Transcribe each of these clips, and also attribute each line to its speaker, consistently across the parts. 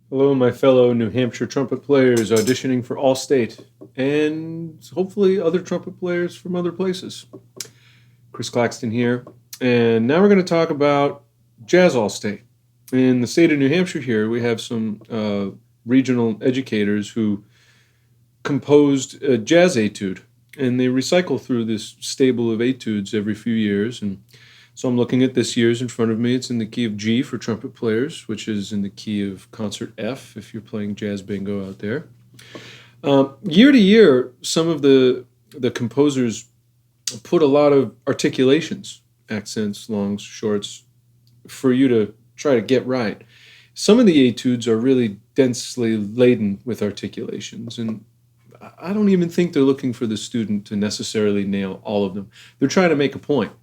Speaker 1: Hello, my fellow New Hampshire trumpet players auditioning for Allstate, and hopefully other trumpet players from other places. Chris Klaxton here, and now we're going to talk about Jazz Allstate. In the state of New Hampshire here, we have some regional educators who composed a jazz etude, and they recycle through this stable of etudes every few years. And so I'm looking at this year's in front of me. It's in the key of G for trumpet players, which is in the key of concert F if you're playing jazz bingo out there. Year to year, some of the composers put a lot of articulations, accents, longs, shorts, for you to try to get right. Some of the etudes are really densely laden with articulations, and I don't even think they're looking for the student to necessarily nail all of them. They're trying to make a point.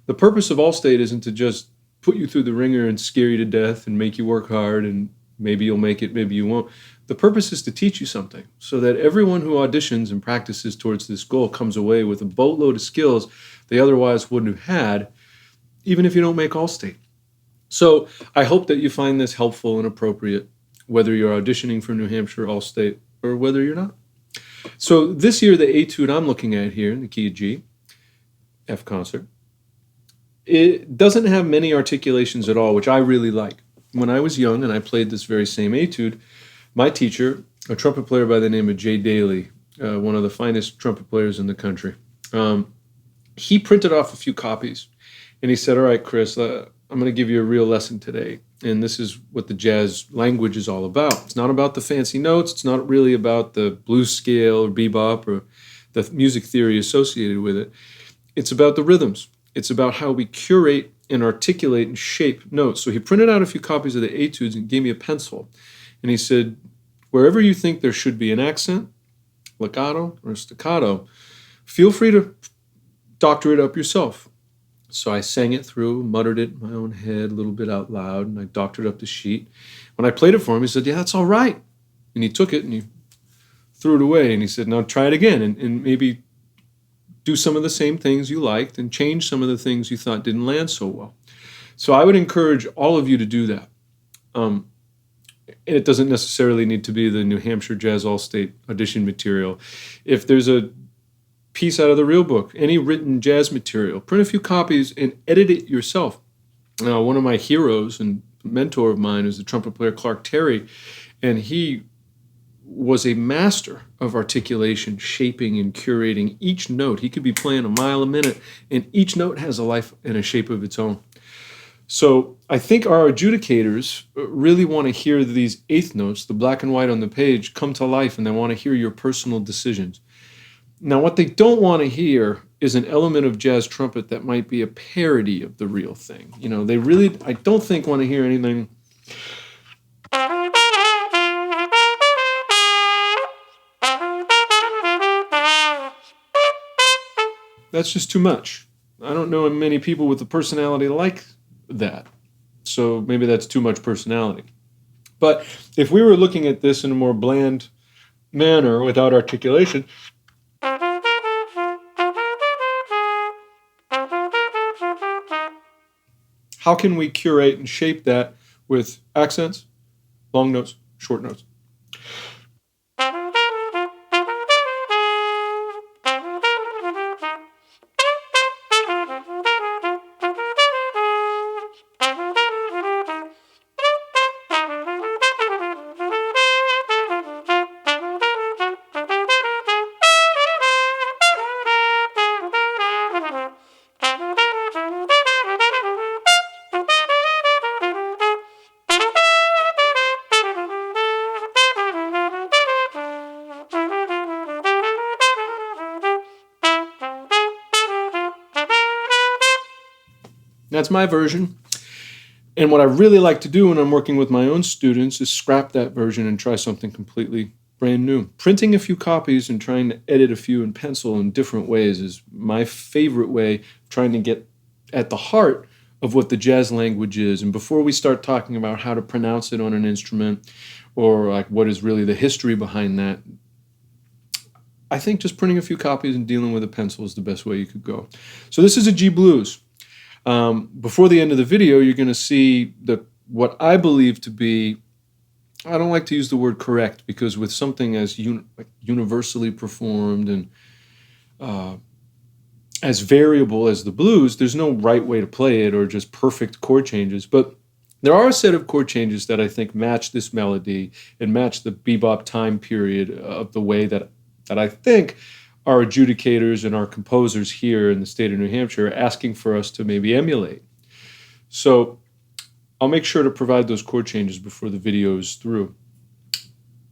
Speaker 1: The purpose of Allstate isn't to just put you through the ringer and scare you to death and make you work hard and maybe you'll make it, maybe you won't. The purpose is to teach you something so that everyone who auditions and practices towards this goal comes away with a boatload of skills they otherwise wouldn't have had, even if you don't make Allstate. So I hope that you find this helpful and appropriate, whether you're auditioning for New Hampshire Allstate or whether you're not. So this year, the etude I'm looking at here in the key of G, F concert, it doesn't have many articulations at all, which I really like. When I was young and I played this very same etude, my teacher, a trumpet player by the name of Jay Daly, one of the finest trumpet players in the country, he printed off a few copies. And he said, all right, Chris, I'm going to give you a real lesson today. And this is what the jazz language is all about. It's not about the fancy notes. It's not really about the blues scale or bebop or the music theory associated with it. It's about the rhythms. It's about how we curate and articulate and shape notes. So he printed out a few copies of the etudes and gave me a pencil. And he said, wherever you think there should be an accent, legato, or staccato, feel free to doctor it up yourself. So I sang it through, muttered it in my own head a little bit out loud, and I doctored up the sheet. When I played it for him, he said, yeah, that's all right. And he took it and he threw it away. And he said, now try it again and maybe do some of the same things you liked and change some of the things you thought didn't land so well. So I would encourage all of you to do that. And it doesn't necessarily need to be the New Hampshire Jazz Allstate audition material. If there's a piece out of the real book, any written jazz material, print a few copies and edit it yourself. Now, one of my heroes and mentor of mine is the trumpet player Clark Terry, and he was a master of articulation, shaping and curating each note. He could be playing a mile a minute, and each note has a life and a shape of its own. So I think our adjudicators really want to hear these eighth notes, the black and white on the page, come to life, and they want to hear your personal decisions. Now, what they don't want to hear is an element of jazz trumpet that might be a parody of the real thing. You know, they really, I don't think, want to hear anything. That's just too much. I don't know many people with a personality like that. So maybe that's too much personality. But if we were looking at this in a more bland manner without articulation, how can we curate and shape that with accents, long notes, short notes? That's my version. And what I really like to do when I'm working with my own students is scrap that version and try something completely brand new. Printing a few copies and trying to edit a few in pencil in different ways is my favorite way of trying to get at the heart of what the jazz language is. And before we start talking about how to pronounce it on an instrument or like what is really the history behind that, I think just printing a few copies and dealing with a pencil is the best way you could go. So this is a G blues. Before the end of the video, you're going to see what I believe to be I don't like to use the word correct, because with something as universally performed and as variable as the blues, there's no right way to play it or just perfect chord changes. But there are a set of chord changes that I think match this melody and match the bebop time period of the way that I think our adjudicators and our composers here in the state of New Hampshire are asking for us to maybe emulate. So I'll make sure to provide those chord changes before the video is through.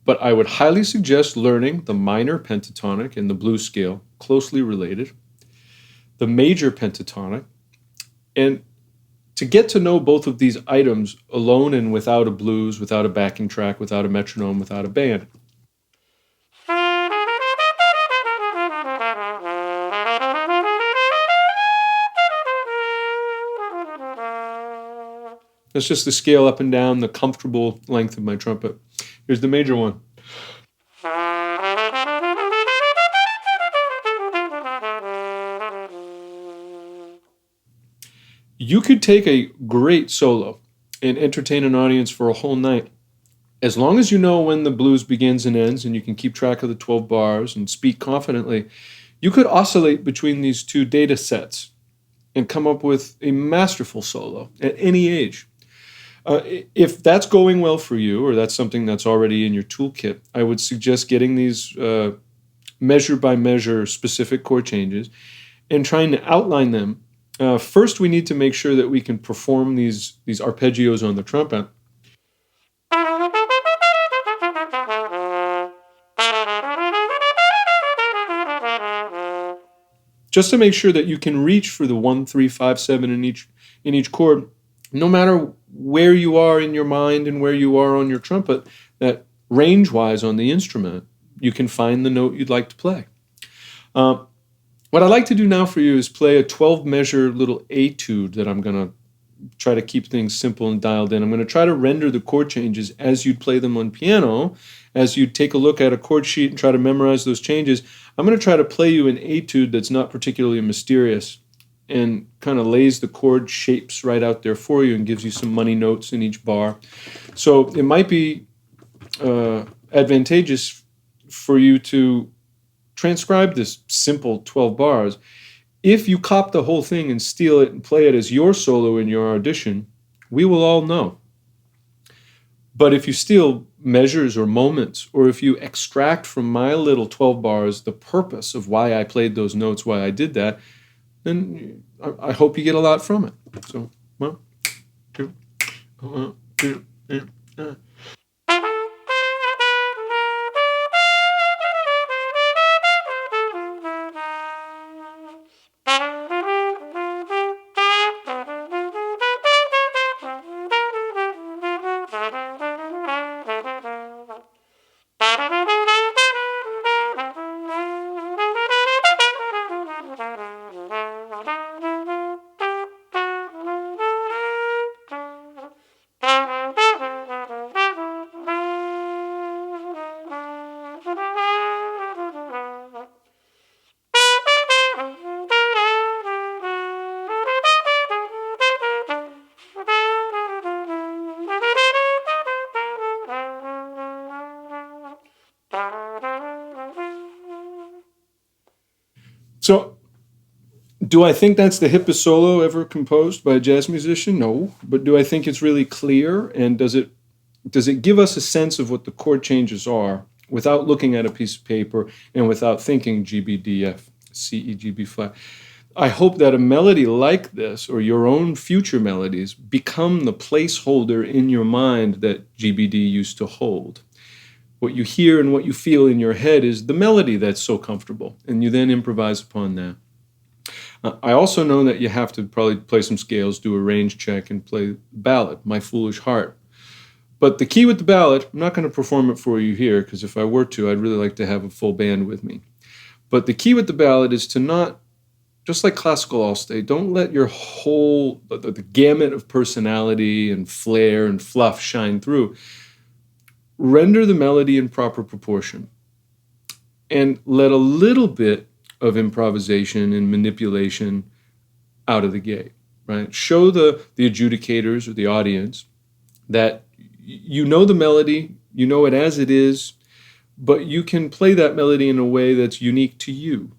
Speaker 1: But I would highly suggest learning the minor pentatonic and the blues scale, closely related, the major pentatonic, and to get to know both of these items alone and without a blues, without a backing track, without a metronome, without a band. That's just the scale up and down, the comfortable length of my trumpet. Here's the major one. You could take a great solo and entertain an audience for a whole night. As long as you know when the blues begins and ends and you can keep track of the 12 bars and speak confidently, you could oscillate between these two data sets and come up with a masterful solo at any age. If that's going well for you, or that's something that's already in your toolkit, I would suggest getting these measure by measure specific chord changes and trying to outline them. First, we need to make sure that we can perform these arpeggios on the trumpet. Just to make sure that you can reach for the 1, 3, 5, 7 in each chord, no matter where you are in your mind and where you are on your trumpet, that range-wise on the instrument, you can find the note you'd like to play. What I'd like to do now for you is play a 12-measure little etude that I'm going to try to keep things simple and dialed in. I'm going to try to render the chord changes as you'd play them on piano, as you take a look at a chord sheet and try to memorize those changes. I'm going to try to play you an etude that's not particularly mysterious and kind of lays the chord shapes right out there for you and gives you some money notes in each bar. So it might be advantageous for you to transcribe this simple 12 bars. If you cop the whole thing and steal it and play it as your solo in your audition, we will all know. But if you steal measures or moments, or if you extract from my little 12 bars the purpose of why I played those notes, why I did that, then I hope you get a lot from it. So, 1, 2, 1, 2, 3. So, do I think that's the hippest solo ever composed by a jazz musician? No. But do I think it's really clear? And does it give us a sense of what the chord changes are without looking at a piece of paper and without thinking G, B, D, F, C, E, G, B flat? I hope that a melody like this, or your own future melodies, become the placeholder in your mind that GBD used to hold. What you hear and what you feel in your head is the melody that's so comfortable, and you then improvise upon that. I also know that you have to probably play some scales, do a range check, and play ballad, My Foolish Heart. But the key with the ballad, I'm not going to perform it for you here, because if I were to, I'd really like to have a full band with me. But the key with the ballad is to not, just like classical all-state, don't let your whole, the gamut of personality and flair and fluff shine through. Render the melody in proper proportion and let a little bit of improvisation and manipulation out of the gate, right? Show the adjudicators or the audience that you know the melody, You know it as it is, but you can play that melody in a way that's unique to you.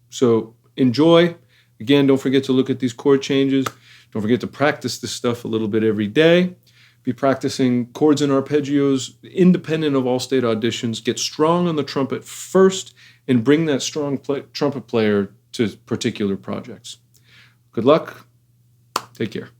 Speaker 1: So enjoy. Again, don't forget to look at these chord changes. Don't forget to practice this stuff a little bit every day. Be practicing chords and arpeggios independent of all-state auditions. Get strong on the trumpet first and bring that strong trumpet player to particular projects. Good luck. Take care.